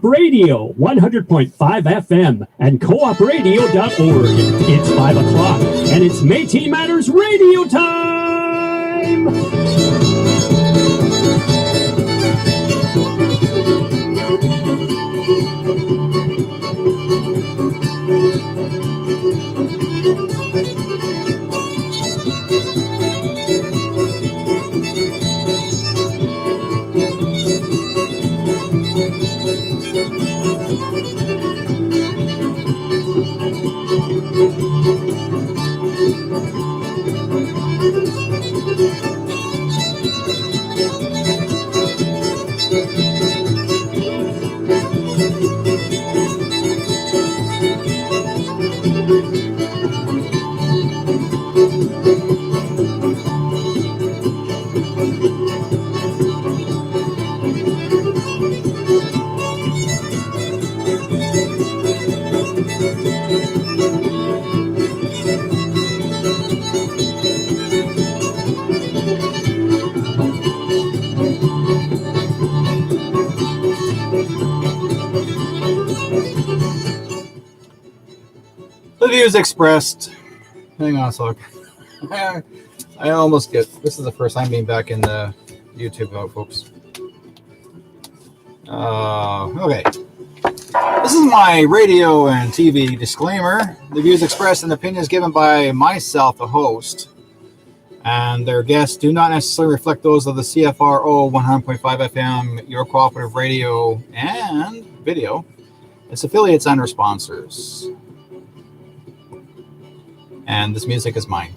Radio 100.5 FM and coopradio.org. It's 5 o'clock and it's Métis Matters Radio time! The views expressed. Hang on a sec. I almost get. This is the first time being back in the YouTube mode, folks. Okay. This is my radio and TV disclaimer. The views expressed and opinions given by myself, the host, and their guests do not necessarily reflect those of the CFRO 100.5 FM, your cooperative radio and video, its affiliates and or sponsors. And this music is mine.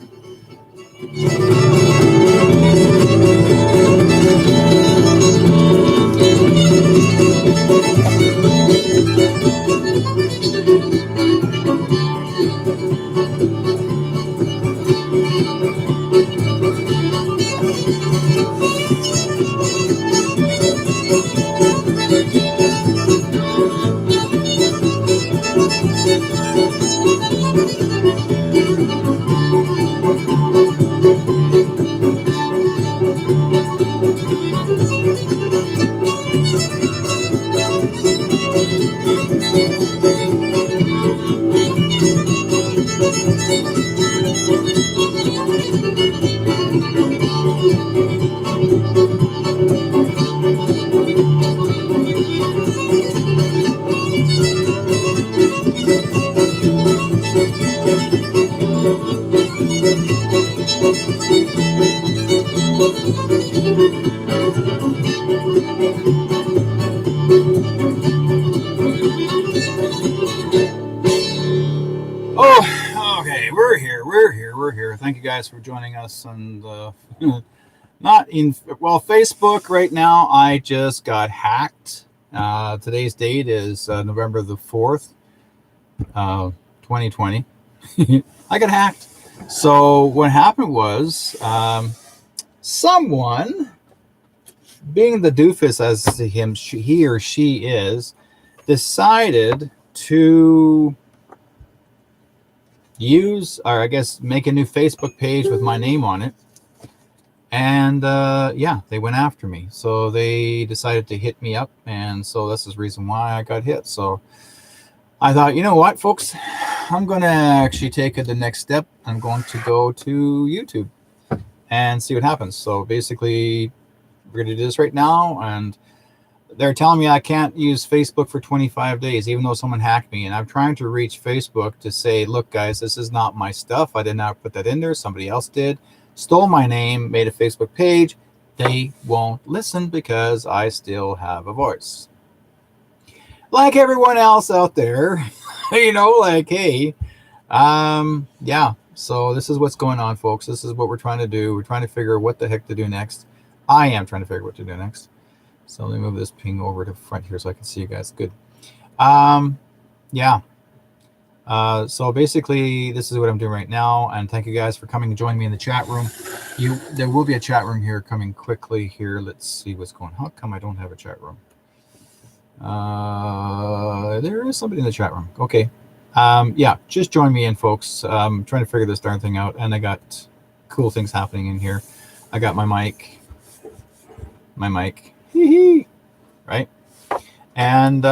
Thank you guys for joining us. And Facebook right now. I just got hacked. Today's date is November the 4th, 2020. I got hacked. So what happened was someone, being the doofus as to him, he or she is, decided to use, or I guess make a new Facebook page with my name on it. And they went after me. So they decided to hit me up. And so this is the reason why I got hit. So I thought, you know what, folks, I'm going to actually take the next step. I'm going to go to YouTube and see what happens. So basically, we're going to do this right now. And they're telling me I can't use Facebook for 25 days, even though someone hacked me. And I'm trying to reach Facebook to say, look, guys, this is not my stuff. I did not put that in there. Somebody else did. Stole my name, made a Facebook page. They won't listen because I still have a voice. Like everyone else out there, hey, so this is what's going on, folks. This is what we're trying to do. We're trying to figure what the heck to do next. I am trying to figure what to do next. So let me move this ping over to front here so I can see you guys good. So basically, this is what I'm doing right now. And thank you guys for coming and joining me in the chat room. There will be a chat room here coming quickly here. Let's see what's going on. How come I don't have a chat room? There is somebody in the chat room. Okay. Just join me in, folks. I'm trying to figure this darn thing out. And I got cool things happening in here. I got my mic. Right? And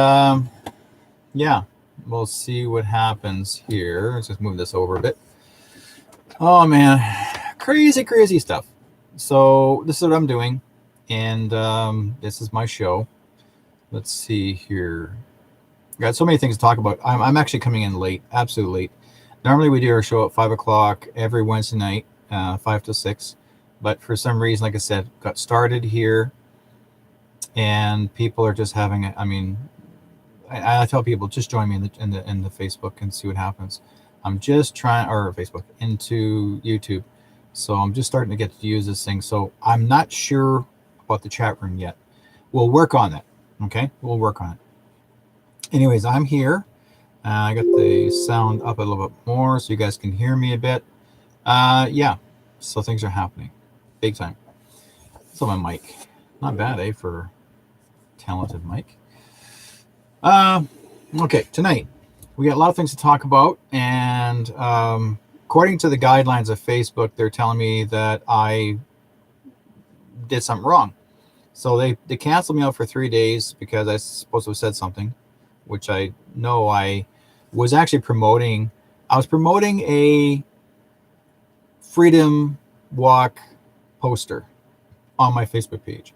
yeah, we'll see what happens here. Let's just move this over a bit. Oh man, crazy stuff. So this is what I'm doing, and this is my show. Let's see here. Got so many things to talk about. I'm actually coming in late, absolutely late. Normally we do our show at 5 o'clock every Wednesday night, 5 to 6. But for some reason, like I said, got started here, and people are just having it. I mean, I tell people just join me in the Facebook and see what happens. I'm just trying, or Facebook into YouTube. So I'm just starting to get to use this thing. So I'm not sure about the chat room yet. We'll work on that. Okay, we'll work on it. Anyways, I'm here. I got the sound up a little bit more so you guys can hear me a bit. Yeah, so things are happening big time. So my mic, not bad, for talented mic. Okay, tonight we got a lot of things to talk about, and according to the guidelines of Facebook, they're telling me that I did something wrong. So they canceled me out for 3 days because I was supposed to have said something, which I know I was actually promoting. I was promoting a Freedom Walk poster on my Facebook page,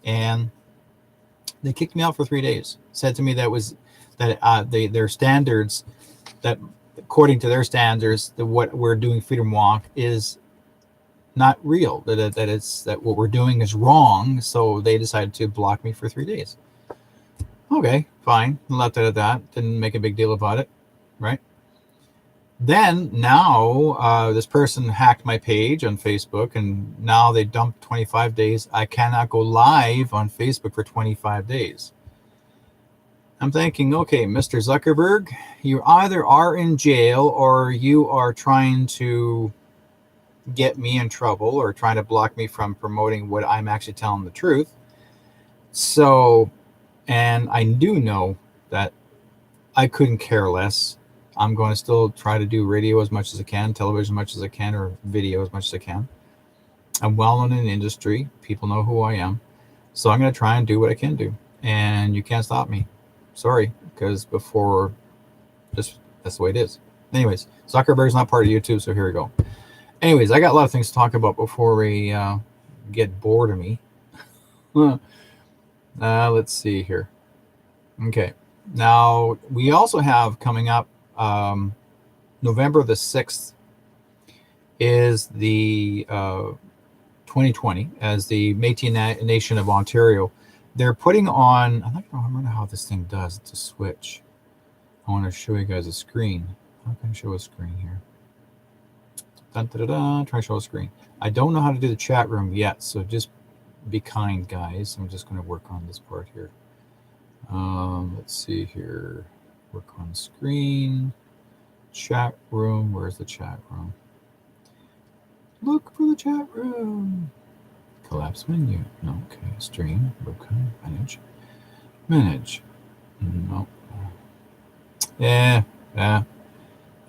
and they kicked me out for 3 days. Said to me that their standards, that according to their standards, that what we're doing Freedom Walk is not real. That what we're doing is wrong. So they decided to block me for 3 days. Okay, fine. Left it at that. Didn't make a big deal about it, right? Then now this person hacked my page on Facebook, and now they dumped 25 days. I cannot go live on Facebook for 25 days. I'm thinking, okay, Mr. Zuckerberg, you either are in jail or you are trying to get me in trouble or trying to block me from promoting what I'm actually telling the truth. So, and I do know that I couldn't care less. I'm going to still try to do radio as much as I can, television as much as I can, or video as much as I can. I'm well known in the industry. People know who I am. So I'm going to try and do what I can do. And you can't stop me. Sorry, because before, that's the way it is. Anyways, Zuckerberg's not part of YouTube, so here we go. Anyways, I got a lot of things to talk about before we get bored of me. Let's see here. Okay. Now, we also have coming up November the 6th is the 2020 as the Métis Nation of Ontario. They're putting on, I'm not going to remember how this thing does. It's a switch. I want to show you guys a screen. How can I show a screen here? Dun, da, da, da. Try to show a screen. I don't know how to do the chat room yet, so just be kind, guys. I'm just going to work on this part here. Let's see here. Work on screen. Chat room. Where's the chat room? Look for the chat room. Collapse menu. No, okay. Stream. Okay. Manage. No. Yeah.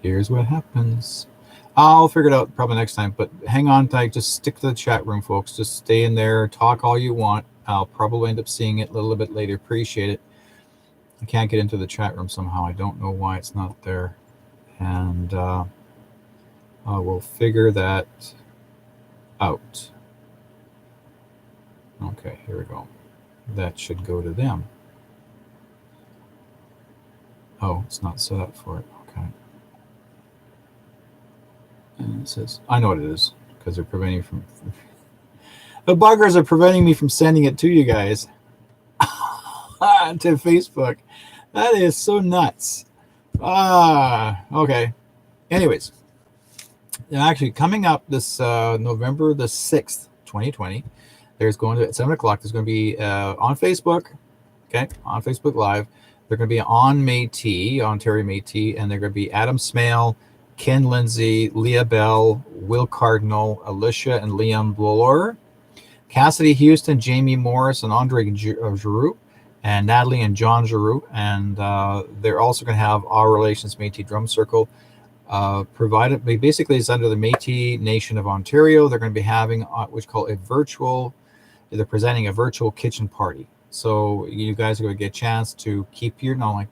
Here's what happens. I'll figure it out probably next time, but hang on tight. Just stick to the chat room, folks. Just stay in there. Talk all you want. I'll probably end up seeing it a little bit later. Appreciate it. I can't get into the chat room somehow. I don't know why it's not there. And I will figure that out. Okay, here we go. That should go to them. Oh, it's not set up for it. Okay. And it says, I know what it is, because they're preventing me from the buggers are preventing me from sending it to you guys. To Facebook. That is so nuts. Okay. Anyways, actually coming up this November the 6th, 2020, there's going to, at 7 o'clock, there's going to be on Facebook, okay, on Facebook Live. They're going to be on Métis, Ontario Métis, and they're going to be Adam Smale, Ken Lindsay, Leah Bell, Will Cardinal, Alicia and Liam Bloor, Cassidy Houston, Jamie Morris, and Andre Giroux, and Natalie and John Giroux. And they're also going to have Our Relations Métis Drum Circle. Provided, basically, it's under the Métis Nation of Ontario. They're going to be having what's called a virtual, they're presenting a virtual kitchen party. So you guys are going to get a chance to keep your, like,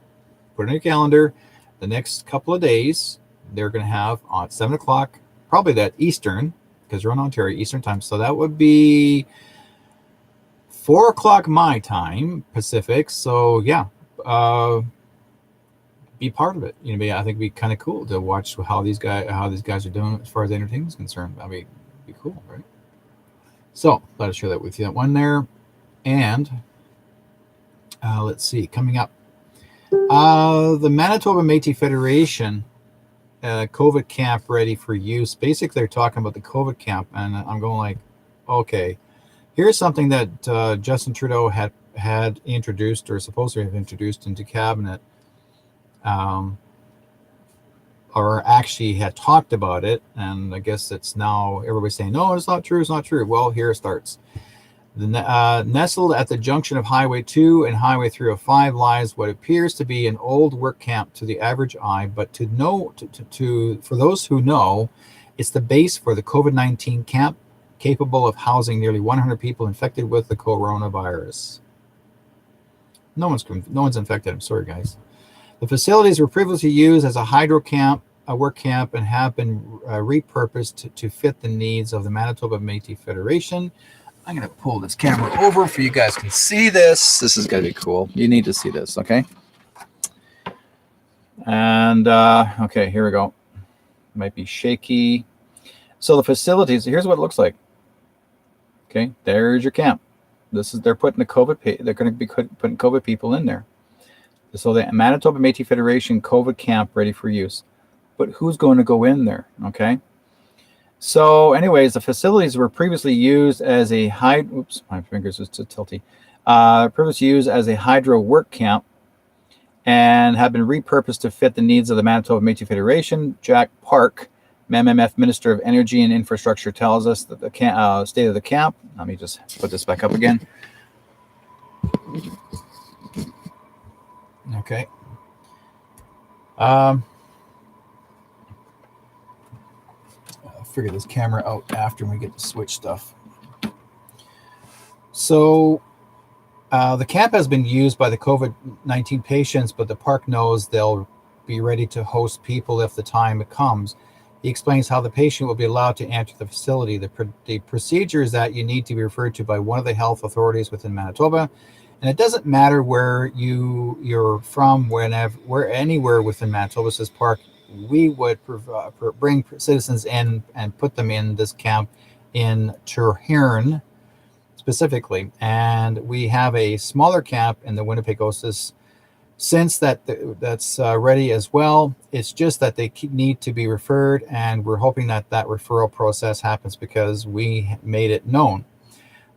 put it in your calendar. The next couple of days, they're going to have at 7 o'clock, probably that Eastern, because you're in Ontario, Eastern time. So that would be 4 o'clock my time, Pacific. So yeah, be part of it. I think it'd be kind of cool to watch how these guys are doing as far as entertainment is concerned. That'd be cool, right? So let us share that with you. That one there, and let's see, coming up, the Manitoba Métis Federation COVID camp ready for use. Basically, they're talking about the COVID camp, and I'm going like, okay, here's something that Justin Trudeau had introduced, or supposed to have introduced into cabinet, or actually had talked about it, and I guess it's now everybody's saying, no, it's not true, it's not true. Well, here it starts. Nestled at the junction of Highway 2 and Highway 305 lies what appears to be an old work camp to the average eye, but for those who know, it's the base for the COVID-19 camp, capable of housing nearly 100 people infected with the coronavirus. No one's infected. I'm sorry, guys. The facilities were previously used as a hydro camp, a work camp, and have been repurposed to fit the needs of the Manitoba Métis Federation. I'm going to pull this camera over for you guys can see this. This is going to be cool. You need to see this, okay? And, okay, here we go. Might be shaky. So the facilities, here's what it looks like. Okay, there's your camp. They're putting the COVID, they're going to be putting COVID people in there. So the Manitoba Métis Federation COVID camp ready for use. But who's going to go in there, okay? So anyways, the facilities were previously used as a oops, my fingers are too tilty. Previously used as a hydro work camp and have been repurposed to fit the needs of the Manitoba Métis Federation. Jack Park, MMF Minister of Energy and Infrastructure, tells us that the state of the camp. Let me just put this back up again. Okay. I'll figure this camera out after we get to switch stuff. So the camp has been used by the COVID-19 patients, but the park knows they'll be ready to host people if the time comes. He explains how the patient will be allowed to enter the facility. The procedure is that you need to be referred to by one of the health authorities within Manitoba, and it doesn't matter where you're from, anywhere within Manitoba, says Park. We would bring citizens in and put them in this camp in Treherne specifically, and we have a smaller camp in the Winnipegosis since that's ready as well. It's just that they need to be referred, and we're hoping that referral process happens because we made it known.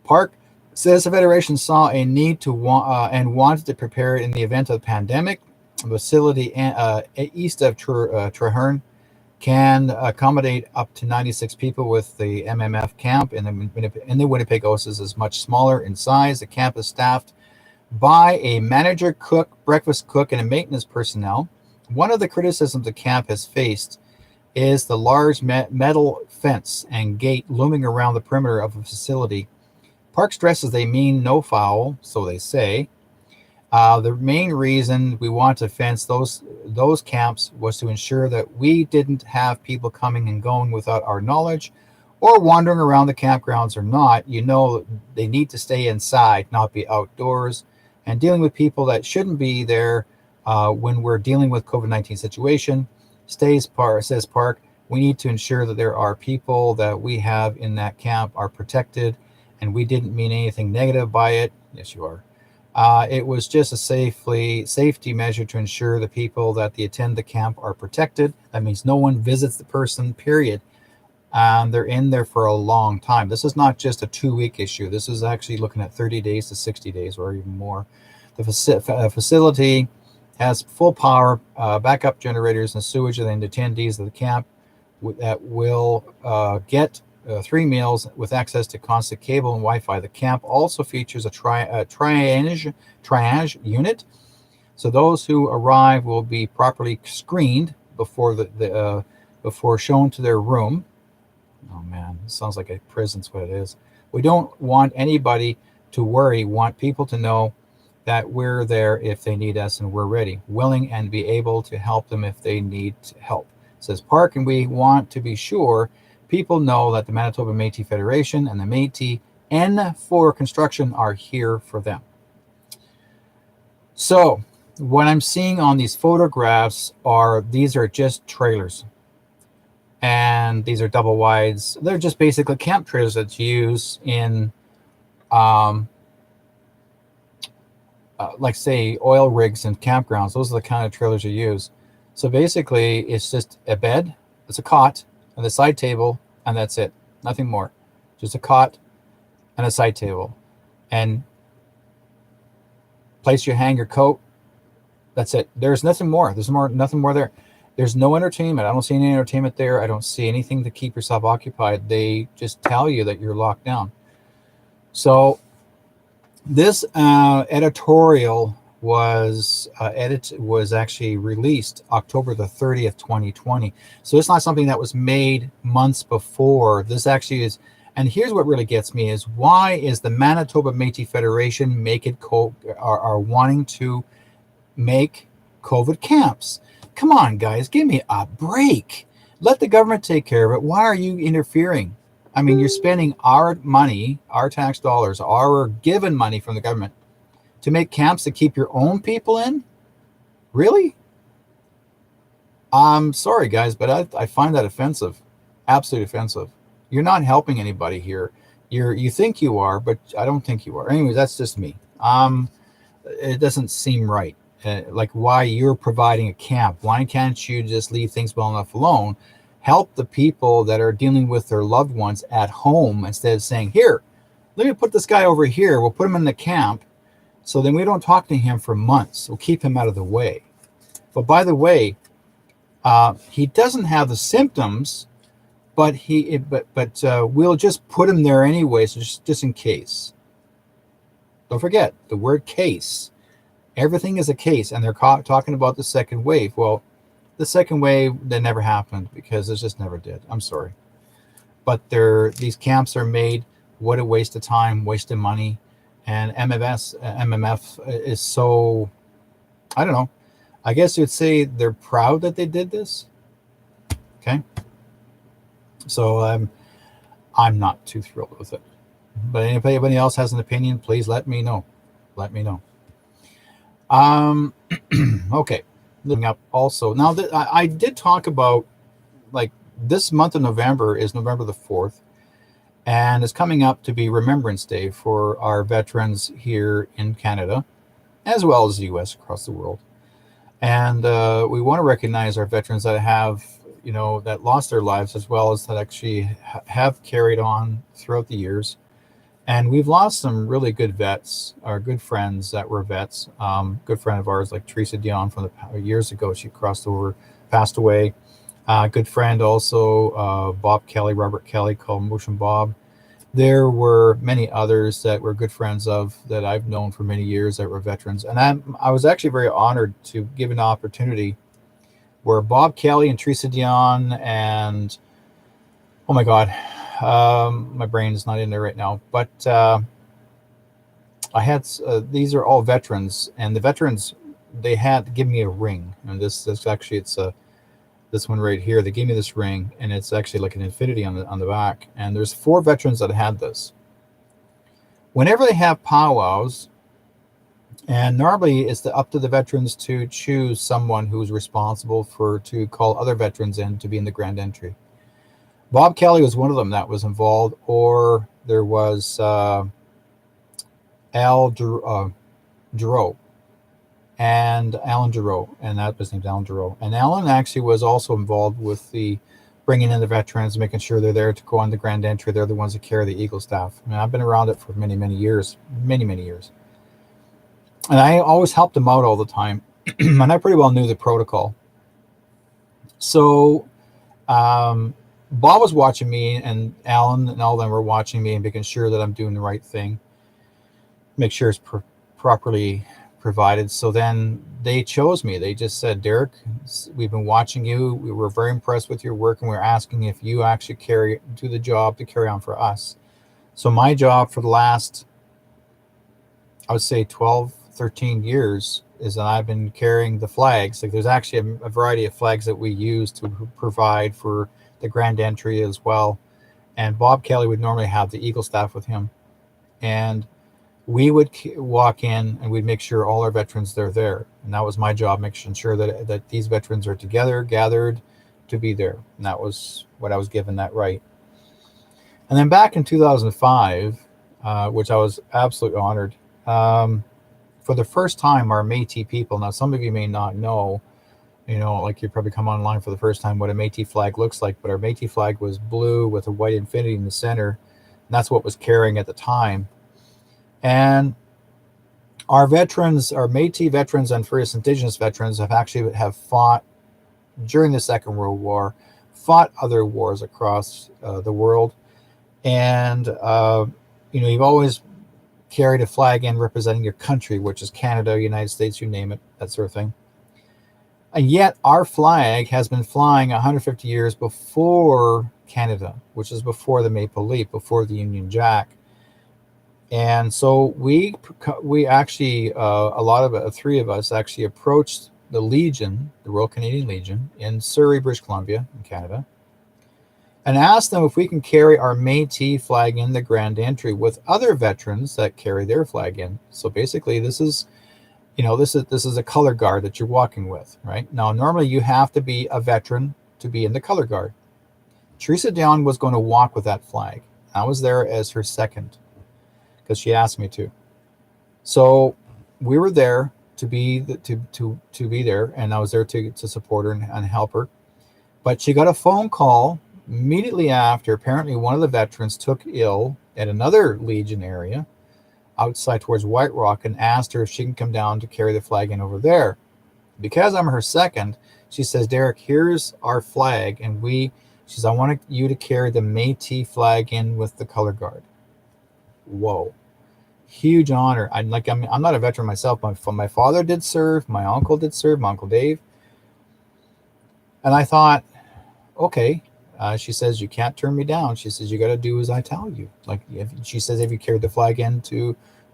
Park says the Federation saw a need to and wanted to prepare in the event of the pandemic. The facility east of Treherne can accommodate up to 96 people, with the MMF camp in the Winnipegosis is much smaller in size. The camp is staffed by a manager, cook, breakfast cook, and a maintenance personnel. One of the criticisms the camp has faced is the large metal fence and gate looming around the perimeter of the facility. Park stresses they mean no foul, so they say. The main reason we want to fence those camps was to ensure that we didn't have people coming and going without our knowledge, or wandering around the campgrounds or not. They need to stay inside, not be outdoors, and dealing with people that shouldn't be there when we're dealing with COVID-19 situation. Says Park, we need to ensure that there are people that we have in that camp are protected, and we didn't mean anything negative by it. Yes, you are. It was just a safety measure to ensure the people that attend the camp are protected. That means no one visits the person, period. They're in there for a long time. This is not just a 2-week issue. This is actually looking at 30 days to 60 days or even more. The facility has full power, backup generators, and sewage, and the attendees of the camp that will get 3 meals with access to constant cable and Wi-Fi. The camp also features a triage unit, so those who arrive will be properly screened before before shown to their room. Oh man, this sounds like a prison's what it is. We don't want anybody to worry, want people to know that we're there if they need us and we're ready, willing, and be able to help them if they need help. It says Park, and we want to be sure people know that the Manitoba Métis Federation and the Métis N4 Construction are here for them. So what I'm seeing on these photographs these are just trailers. And these are double wides. They're just basically camp trailers that you use in, like say, oil rigs and campgrounds. Those are the kind of trailers you use. So basically, it's just a bed, it's a cot, and a side table, and that's it. Nothing more. Just a cot and a side table. And place you hang your coat. That's it. There's nothing more. There's nothing more there. There's no entertainment. I don't see any entertainment there. I don't see anything to keep yourself occupied. They just tell you that you're locked down. So this editorial was actually released October the 30th, 2020. So it's not something that was made months before. This actually is. And here's what really gets me is, why is the Manitoba Métis Federation are wanting to make COVID camps? Come on, guys, give me a break. Let the government take care of it. Why are you interfering? I mean, you're spending our money, our tax dollars, our given money from the government to make camps to keep your own people in? Really? I'm sorry, guys, but I find that offensive. Absolutely offensive. You're not helping anybody here. You think you are, but I don't think you are. Anyways, that's just me. It doesn't seem right. Like, why you're providing a camp? Why can't you just leave things well enough alone? Help the people that are dealing with their loved ones at home, instead of saying, here, let me put this guy over here. We'll put him in the camp. So then we don't talk to him for months. We'll keep him out of the way. But by the way, he doesn't have the symptoms, but we'll just put him there anyway, so just in case. Don't forget the word case. Everything is a case, and they're talking about the second wave. Well, the second wave, that never happened, because it just never did. I'm sorry. But these camps are made. What a waste of time, waste of money. And MMF is so, I don't know. I guess you'd say they're proud that they did this. Okay. So I'm not too thrilled with it. But if anybody else has an opinion, please let me know. Let me know. Okay. Looking up also. Now, I did talk about, like, this month of November is November the 4th. And it's coming up to be Remembrance Day for our veterans here in Canada, as well as the U.S. across the world. And we want to recognize our veterans that have, that lost their lives, as well as that actually have carried on throughout the years. And we've lost some really good vets, our good friends that were vets. Good friend of ours, like Teresa Dion from years ago, she crossed over, passed away. Good friend also, Bob Kelly, Robert Kelly, called Motion Bob. There were many others that were good friends of, that I've known for many years, that were veterans. And I was actually very honored to give an opportunity where Bob Kelly and Teresa Dion and, oh my God, my brain is not in there right now, but I had, these are all veterans, and the veterans, they had to give me a ring. And this actually, it's this one right here. They gave me this ring, and it's actually like an infinity on the back. And there's 4 veterans that had this. Whenever they have powwows, and normally it's up to the veterans to choose someone who's responsible to call other veterans in to be in the grand entry. Bob Kelly was one of them that was involved, or there was Al Giroux. And Alan Giroux, and his name's Alan Giroux. And Alan actually was also involved with the bringing in the veterans, making sure they're there to go on the grand entry. They're the ones that carry the Eagle staff. I mean, I've been around it for many, many years, many, many years. And I always helped them out all the time. And I pretty well knew the protocol. So Bob was watching me, and Alan and all of them were watching me and making sure that I'm doing the right thing. Make sure it's properly provided. So then they chose me. They just said, Derrick, we've been watching you. We were very impressed with your work, and we're asking if you actually do the job to carry on for us. So my job for the last I would say 12, 13 years is that I've been carrying the flags. Like there's actually a variety of flags that we use to provide for the grand entry as well. And Bob Kelly would normally have the Eagle staff with him. And we would walk in and we'd make sure all our veterans are there. And that was my job, making sure that these veterans are together, gathered to be there. And that was what I was given that right. And then back in 2005, which I was absolutely honored, for the first time, our Métis people, now some of you may not know, like you probably come online for the first time what a Métis flag looks like, but our Métis flag was blue with a white infinity in the center. And that's what was carrying at the time. And our veterans, our Métis veterans and First Indigenous veterans have fought during the Second World War, fought other wars across the world. And, you've always carried a flag in representing your country, which is Canada, United States, you name it, that sort of thing. And yet our flag has been flying 150 years before Canada, which is before the Maple Leaf, before the Union Jack. And so we actually, three of us actually approached the Legion, the Royal Canadian Legion in Surrey, British Columbia, in Canada, and asked them if we can carry our Métis flag in the grand entry with other veterans that carry their flag in. So basically, this is a color guard that you're walking with, right? Now, normally you have to be a veteran to be in the color guard. Teresa Down was going to walk with that flag. I was there as her second because she asked me to. So we were there to be there, and I was there to support her and help her. But she got a phone call immediately after. Apparently, one of the veterans took ill at another Legion area outside towards White Rock and asked her if she can come down to carry the flag in over there. Because I'm her second, she says, Derrick, here's our flag, and she says, I want you to carry the Métis flag in with the color guard. Whoa. Huge honor. I'm not a veteran myself. My father did serve. My uncle did serve. My Uncle Dave. And I thought, okay. She says, you can't turn me down. She says, you got to do as I tell you. She says, have you carried the flag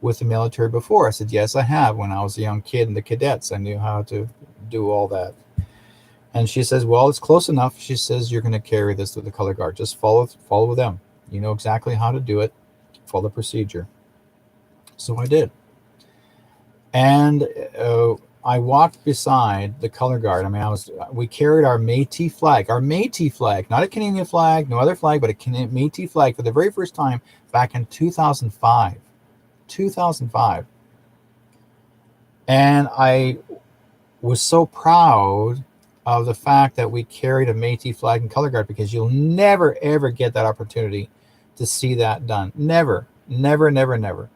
with the military before? I said, yes, I have. When I was a young kid in the cadets, I knew how to do all that. And she says, well, it's close enough. She says, you're going to carry this with the color guard. Just follow them. You know exactly how to do it. Follow the procedure. So I did. And I walked beside the color guard. We carried our Métis flag, not a Canadian flag, no other flag, but a Métis flag for the very first time back in 2005. 2005. And I was so proud of the fact that we carried a Métis flag and color guard, because you'll never, ever get that opportunity to see that done. Never, never, never, never.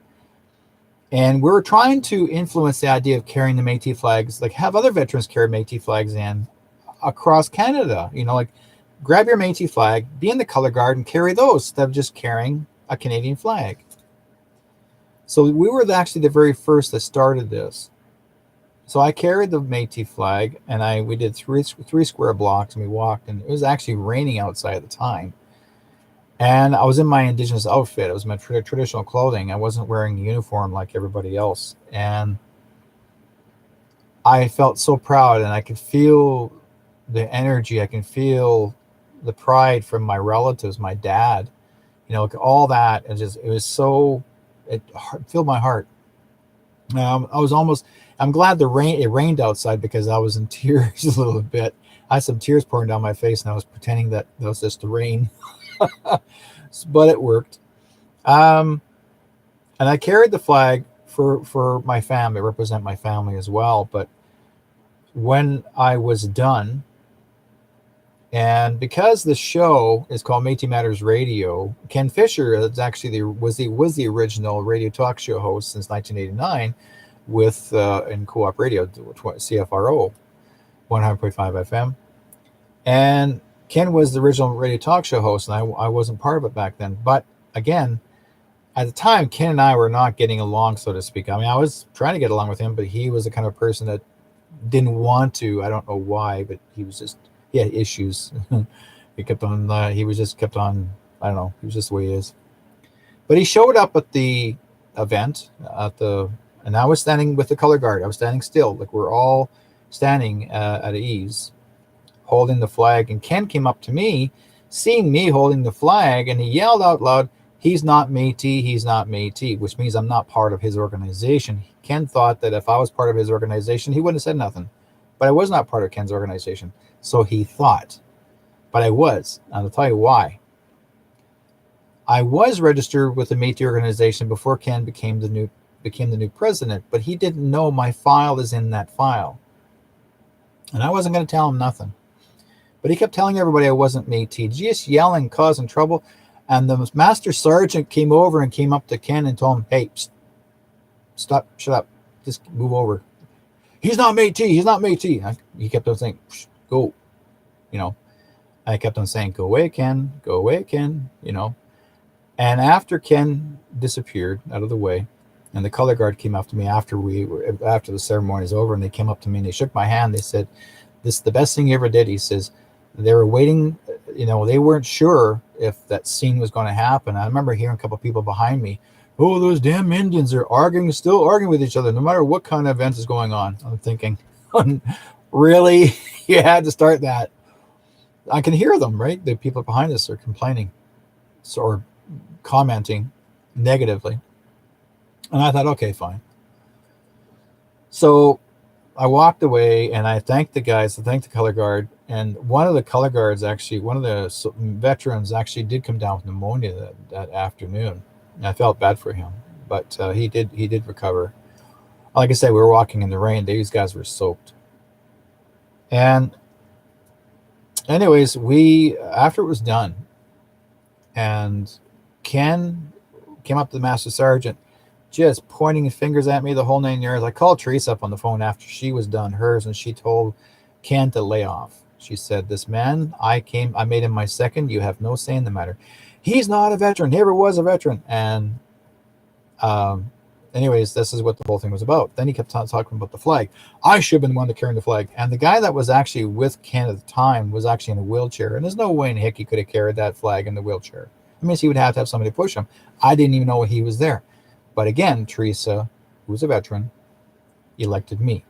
And we're trying to influence the idea of carrying the Métis flags, like have other veterans carry Métis flags in across Canada. Grab your Métis flag, be in the color guard, and carry those instead of just carrying a Canadian flag. So we were actually the very first that started this. So I carried the Métis flag, and we did three square blocks, and we walked, and it was actually raining outside at the time. And I was in my Indigenous outfit. It was my traditional clothing. I wasn't wearing a uniform like everybody else. And I felt so proud, and I could feel the energy. I can feel the pride from my relatives, my dad, all that. And it filled my heart. I'm glad it rained outside, because I was in tears a little bit. I had some tears pouring down my face, and I was pretending that was just the rain. But it worked. And I carried the flag for my family, represent my family as well. But when I was done, and because the show is called Métis Matters Radio, Ken Fisher is actually was the original radio talk show host since 1989 with in co-op radio, CFRO 100.5 FM. And Ken was the original radio talk show host, and I wasn't part of it back then. But again, at the time, Ken and I were not getting along, so to speak. I was trying to get along with him, but he was the kind of person that didn't want to. I don't know why, but he had issues. He kept on, I don't know, he was just the way he is. But he showed up at the event, at the And I was standing with the color guard. I was standing still, like we're all standing at ease, holding the flag. And Ken came up to me, seeing me holding the flag, and he yelled out loud, "He's not Métis, he's not Métis," which means I'm not part of his organization. Ken thought that if I was part of his organization, he wouldn't have said nothing. But I was not part of Ken's organization. So he thought. But I was. And I'll tell you why. I was registered with the Métis organization before Ken became the new president, but he didn't know my file is in that file. And I wasn't going to tell him nothing. But he kept telling everybody I wasn't Métis, just yelling, causing trouble. And the master sergeant came over and came up to Ken and told him, "Hey, stop, shut up, just move over. He's not Métis, he's not Métis." He kept on saying, "Go," you know. I kept on saying, "Go away, Ken, go away, Ken," you know. And after Ken disappeared out of the way, and the color guard came up to me after the ceremony is over, and they came up to me and they shook my hand. They said, "This is the best thing you ever did." He says, they were waiting, you know, they weren't sure if that scene was going to happen. I remember hearing a couple of people behind me, "Oh, those damn Indians are still arguing with each other, no matter what kind of event is going on." I'm thinking, really? You had to start that? I can hear them, right? The people behind us are complaining or commenting negatively. And I thought, okay, fine. So I walked away and I thanked the guys, I thanked the color guard. And one of the color guards, actually, one of the veterans actually did come down with pneumonia that afternoon. And I felt bad for him, but he did recover. Like I said, we were walking in the rain. These guys were soaked. And anyways, after it was done, and Ken came up to the master sergeant, just pointing fingers at me the whole 9 yards. I called Teresa up on the phone after she was done hers, and she told Ken to lay off. She said, "This man, I made him my second. You have no say in the matter. He's not a veteran. Never was a veteran." And anyways, this is what the whole thing was about. Then he kept talking about the flag. I should have been the one to carry the flag. And the guy that was actually with Ken at the time was actually in a wheelchair. And there's no way in heck he could have carried that flag in the wheelchair. I mean, he would have to have somebody push him. I didn't even know he was there. But again, Teresa, who was a veteran, elected me.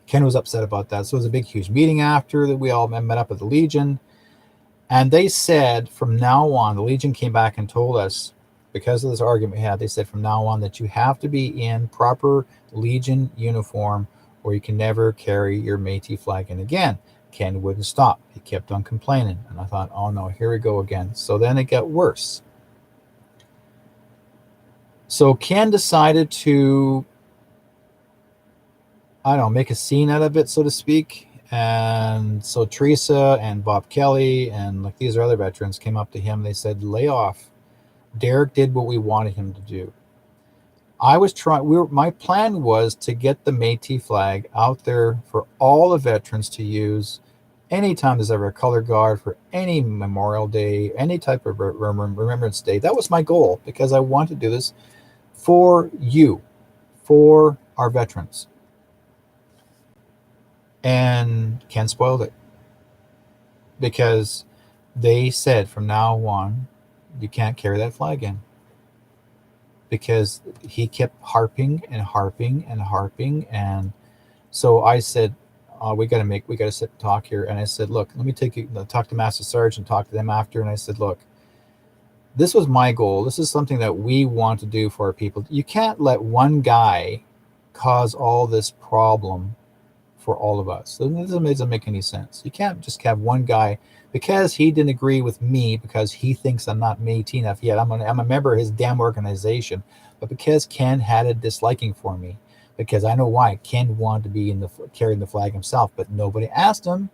Ken was upset about that. So it was a big, huge meeting after that. We all met up at the Legion. And they said from now on, the Legion came back and told us, because of this argument we had, they said from now on that you have to be in proper Legion uniform or you can never carry your Métis flag in again. Ken wouldn't stop. He kept on complaining. And I thought, oh no, here we go again. So then it got worse. So Ken decided to, I don't know, make a scene out of it, so to speak. And so Teresa and Bob Kelly and like these other veterans came up to him. They said, "Lay off. Derrick did what we wanted him to do." I was trying. My plan was to get the Métis flag out there for all the veterans to use anytime there's ever a color guard, for any Memorial Day, any type of Remembrance Day. That was my goal, because I want to do this for you, for our veterans. And Ken spoiled it, because they said from now on, you can't carry that flag in, because he kept harping and harping and harping. And so I said, we got to sit and talk here. And I said, look, let me talk to Master Sergeant, talk to them after. And I said, look, this was my goal. This is something that we want to do for our people. You can't let one guy cause all this problem for all of us. So this doesn't make any sense. You can't just have one guy, because he didn't agree with me, because he thinks I'm not Métis enough yet. I'm a member of his damn organization, but because Ken had a disliking for me, because I know why. Ken wanted to be carrying the flag himself, but nobody asked him,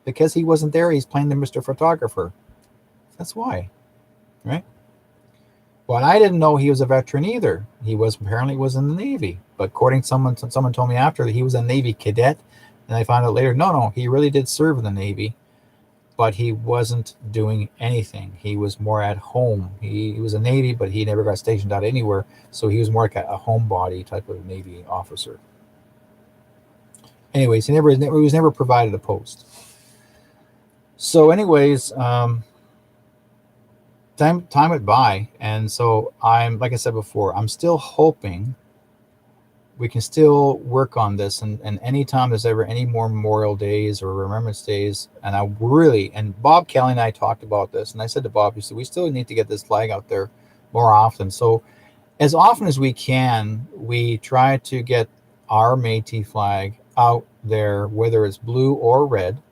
because he wasn't there. He's playing the Mr. Photographer. That's why, right? But I didn't know he was a veteran either. He apparently was in the Navy. But according to someone told me after that he was a Navy cadet, and I found out later, no, he really did serve in the Navy, but he wasn't doing anything. He was more at home. He was a Navy, but he never got stationed out anywhere, so he was more like a homebody type of Navy officer. Anyways, he was never provided a post. So anyways, time went by, and so like I said before, I'm still hoping we can still work on this. And anytime there's ever any more Memorial Days or Remembrance Days, and I really, and Bob Kelly and I talked about this, and I said to Bob, he said, we still need to get this flag out there more often. So as often as we can, we try to get our Métis flag out there, whether it's blue or red.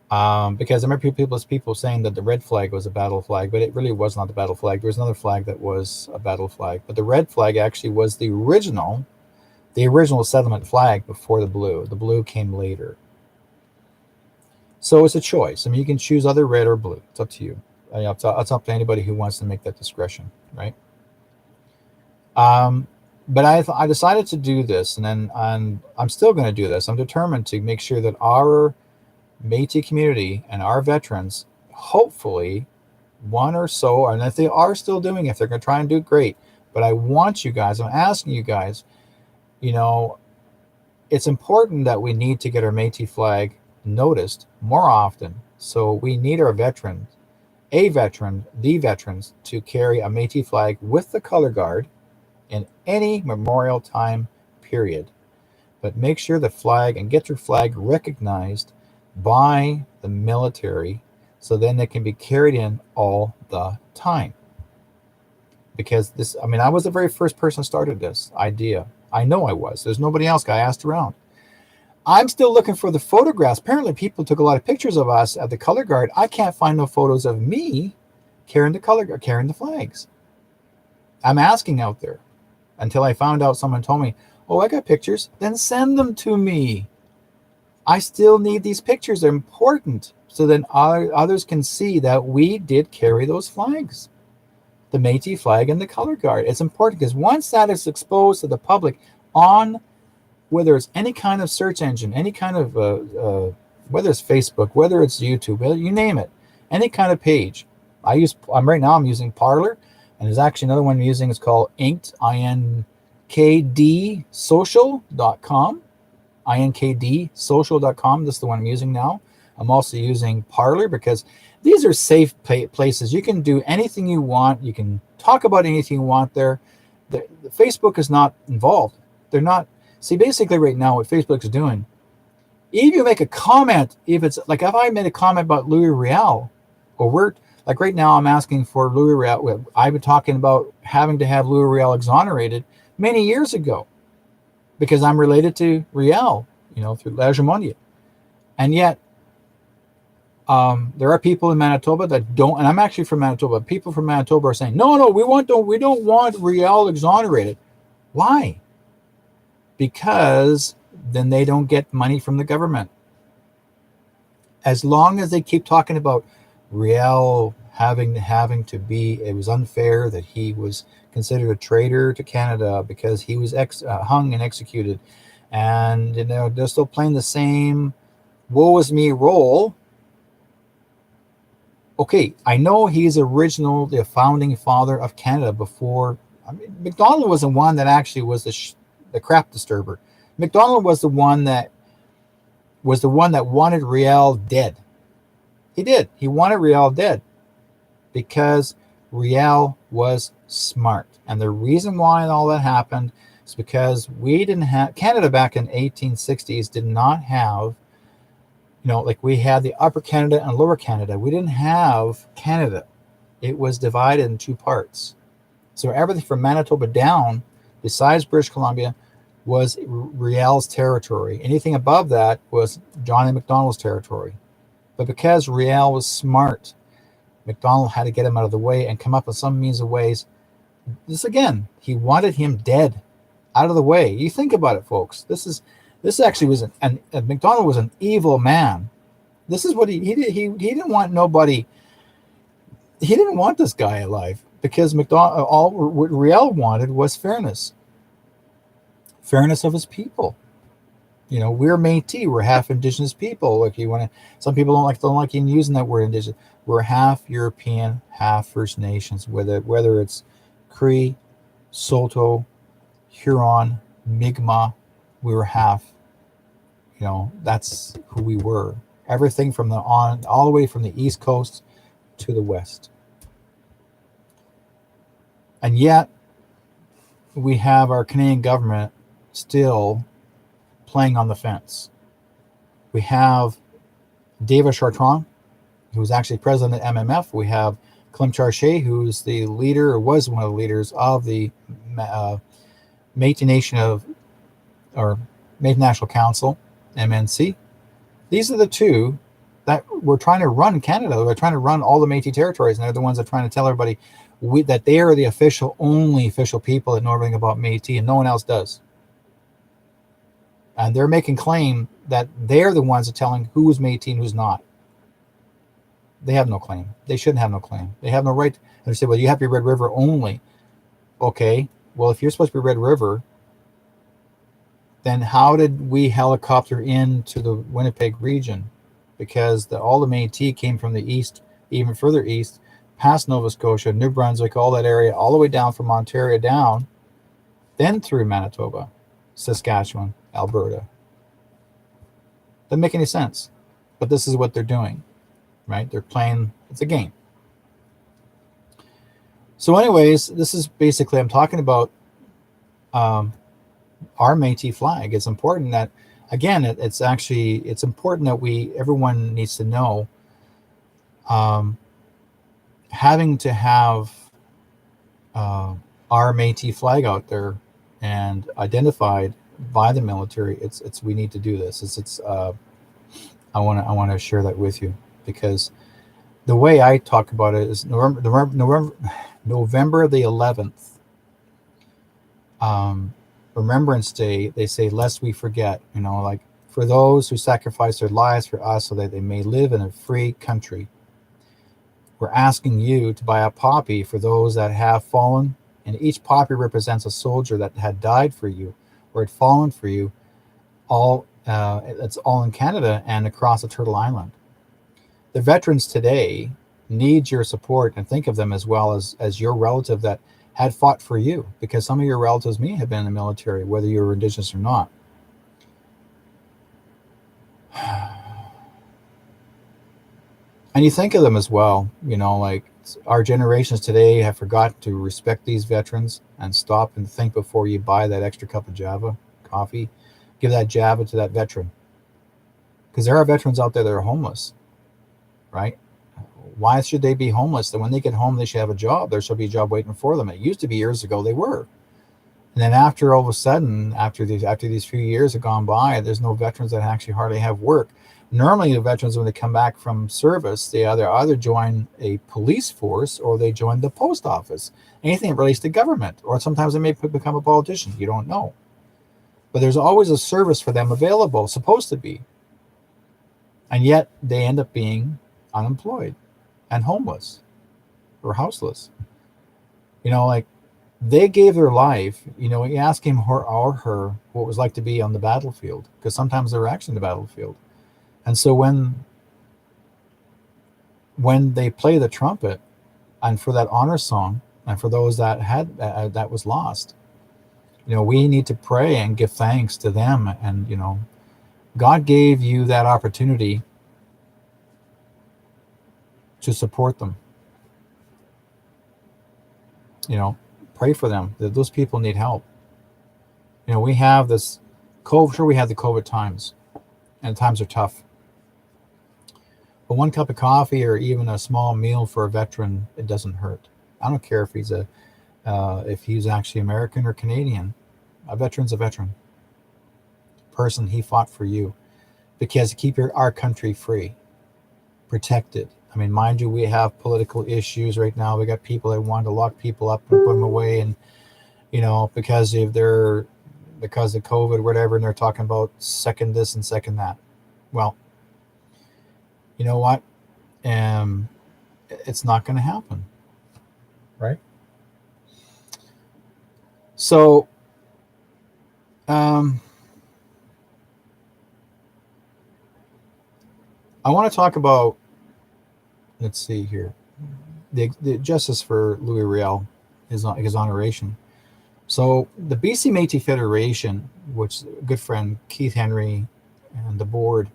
Because I remember people saying that the red flag was a battle flag, but it really was not the battle flag. There was another flag that was a battle flag, but the red flag actually was the original settlement flag before the blue. The blue came later. So it's a choice. I mean, you can choose either red or blue. It's up to you. It's up to anybody who wants to make that discretion, right? But I decided to do this, and then I'm still going to do this. I'm determined to make sure that our Métis community and our veterans, hopefully one or so, and if they are still doing it, if they're going to try and do it, great. But I want you guys, I'm asking you guys, you know, it's important that we need to get our Métis flag noticed more often. So we need our veterans, the veterans, to carry a Métis flag with the color guard in any memorial time period. But make sure the flag, and get your flag recognized by the military, so then it can be carried in all the time. Because this, I mean, I was the very first person who started this idea. I know I was. There's nobody else. I asked around. I'm still looking for the photographs. Apparently people took a lot of pictures of us at the color guard. I can't find no photos of me carrying the flags. I'm asking out there until I found out, someone told me, oh, I got pictures. Then send them to me. I still need these pictures. They're important, so then others can see that we did carry those flags, the Métis flag and the color guard. It's important because once that is exposed to the public on, whether it's any kind of search engine, any kind of, whether it's Facebook, whether it's YouTube, you name it, any kind of page. I'm using Parler, and there's actually another one I'm using. It's called Inked, INKDsocial.com. INKDsocial.com. This is the one I'm using now. I'm also using Parler because these are safe places. You can do anything you want. You can talk about anything you want there. The Facebook is not involved. They're not. See, basically right now what Facebook is doing, if you make a comment, if I made a comment about Louis Riel, or like right now I'm asking for Louis Riel. I've been talking about having to have Louis Riel exonerated many years ago, because I'm related to Riel, through Lagemondia. And yet, there are people in Manitoba that don't, and I'm actually from Manitoba. People from Manitoba are saying, no, we don't want Riel exonerated. Why? Because then they don't get money from the government. As long as they keep talking about Riel having to be, it was unfair that he was considered a traitor to Canada because he was hung and executed, and they're still playing the same woe is me role. Okay, I know he's the founding father of Canada. Before, Macdonald was the one that actually was the crap disturber. Macdonald was the one that wanted Riel dead. He did. He wanted Riel dead because Riel was smart. And the reason why all that happened is because we didn't have, Canada back in 1860s did not have, like we had the Upper Canada and Lower Canada. We didn't have Canada. It was divided in two parts. So everything from Manitoba down, besides British Columbia, was Riel's territory. Anything above that was John A. Macdonald's territory. But because Riel was smart, Macdonald had to get him out of the way and come up with some means of ways. This again, he wanted him dead, out of the way. You think about it, folks. This actually was Macdonald was an evil man. This is what he did. He didn't want nobody. He didn't want this guy alive because what Riel wanted was fairness of his people. We're Métis. We're half Indigenous people. Like some people don't like even using that word Indigenous. We're half European, half First Nations. Whether it's Cree, Saulteaux, Huron, Mi'kmaq, we were half. That's who we were. Everything from all the way from the East Coast to the West. And yet, we have our Canadian government still playing on the fence. We have David Chartrand, who's actually president of MMF. We have Clem Charchet, who's the leader, or was one of the leaders of the Métis Nation or Métis National Council, MNC. These are the two that were trying to run Canada. They're trying to run all the Métis territories, and they're the ones that are trying to tell everybody that they are the only official people that know everything about Métis, and no one else does. And they're making claim that they're the ones that are telling who's Métis and who's not. They have no claim. They shouldn't have no claim. They have no right. And they say, well, you have to be Red River only. Okay, well, if you're supposed to be Red River, then how did we helicopter into the Winnipeg region? Because all the Métis came from the east, even further east, past Nova Scotia, New Brunswick, all that area, all the way down from Ontario down, then through Manitoba, Saskatchewan, Alberta. Doesn't make any sense. But this is what they're doing, right? They're playing, it's a game. So anyways, this is basically, I'm talking about our Métis flag. It's important that, again, it's important that everyone needs to know, having to have our Métis flag out there and identified by the military. We need to do this. I want to share that with you, because the way I talk about it is November the 11th, Remembrance Day. They say, lest we forget, like, for those who sacrificed their lives for us so that they may live in a free country. We're asking you to buy a poppy for those that have fallen, and each poppy represents a soldier that had died for you or had fallen for you. It's all in Canada and across the Turtle Island. The veterans today need your support, and think of them as well as your relative that had fought for you, because some of your relatives may have been in the military, whether you're Indigenous or not. And you think of them as well, like our generations today have forgotten to respect these veterans and stop and think before you buy that extra cup of Java coffee. Give that Java to that veteran. Because there are veterans out there that are homeless, right? Why should they be homeless? That when they get home, they should have a job. There should be a job waiting for them. It used to be years ago they were. And then after all of a sudden, after these few years have gone by, there's no veterans that actually hardly have work. Normally, the veterans, when they come back from service, they either join a police force or they join the post office. Anything that relates to government, or sometimes they may become a politician. You don't know. But there's always a service for them available, supposed to be. And yet they end up being unemployed and homeless or houseless. Like, they gave their life. You ask him or her what it was like to be on the battlefield, because sometimes they were actually in the battlefield. And so when they play the trumpet, and for that honor song, and for those that had that was lost, we need to pray and give thanks to them. And God gave you that opportunity to support them. Pray for them. That those people need help. We have this COVID. Sure, we have the COVID times, and times are tough. But one cup of coffee or even a small meal for a veteran, it doesn't hurt. I don't care if he's actually American or Canadian. A veteran's a veteran. Person, he fought for you, because to keep our country free, protected. I mean, mind you, we have political issues right now. We got people that want to lock people up and put them away, and because of COVID, whatever, and they're talking about second this and second that. Well, you know what? It's not going to happen, right? So, I want to talk about, let's see here, the justice for Louis Riel, his honoration. So the BC Métis Federation, which good friend Keith Henry and the board,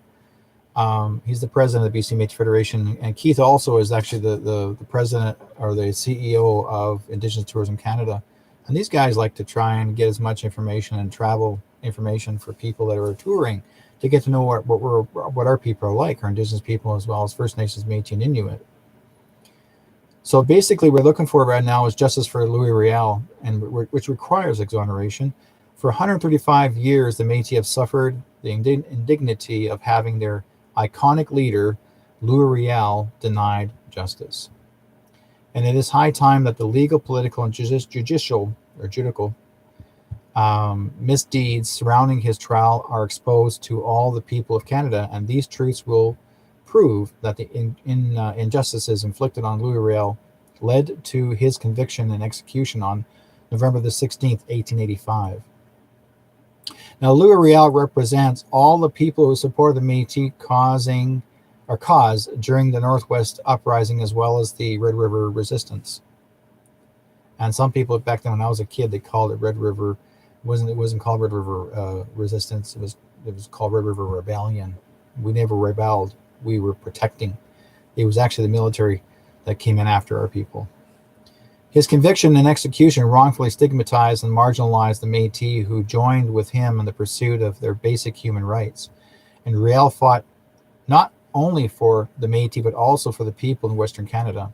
he's the president of the BC Métis Federation, and Keith also is actually the president or the CEO of Indigenous Tourism Canada. And these guys like to try and get as much information and travel information for people that are touring to get to know what our people are like, our Indigenous people, as well as First Nations, Métis, and Inuit. So basically, we're looking for right now is justice for Louis Riel, and which requires exoneration. For 135 years, the Métis have suffered the indignity of having their iconic leader, Louis Riel, denied justice. And it is high time that the legal, political, and judicial misdeeds surrounding his trial are exposed to all the people of Canada, and these truths will prove that the injustices inflicted on Louis Riel led to his conviction and execution on November the 16th, 1885. Now, Louis Riel represents all the people who supported the Métis cause during the Northwest Uprising, as well as the Red River Resistance. And some people back then, when I was a kid, they called it Red River. It wasn't called Red River Resistance. It was called Red River Rebellion. We never rebelled. We were protecting. It was actually the military that came in after our people. His conviction and execution wrongfully stigmatized and marginalized the Métis who joined with him in the pursuit of their basic human rights. And Riel fought not only for the Métis, but also for the people in Western Canada.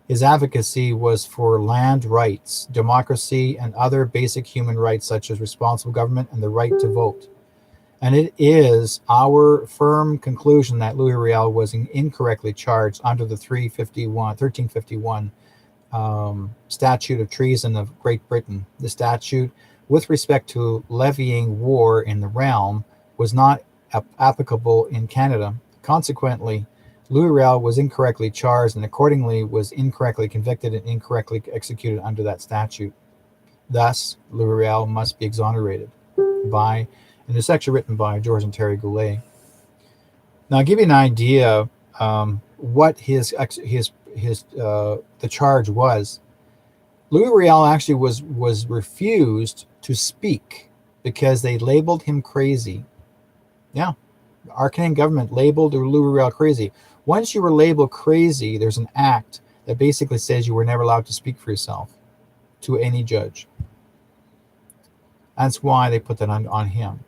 His advocacy was for land rights, democracy, and other basic human rights such as responsible government and the right to vote. And it is our firm conclusion that Louis Riel was incorrectly charged under the 1351 Statute of Treason of Great Britain. The statute, with respect to levying war in the realm, was not applicable in Canada. Consequently, Louis Riel was incorrectly charged and accordingly was incorrectly convicted and incorrectly executed under that statute. Thus, Louis Riel must be exonerated by, and it's actually written by George and Terry Goulet. Now, I'll give you an idea what the charge was. Louis Riel actually was refused to speak because they labeled him crazy. Yeah, our Canadian government labeled Louis Riel crazy. Once you were labeled crazy, there's an act that basically says you were never allowed to speak for yourself to any judge. That's why they put that on him.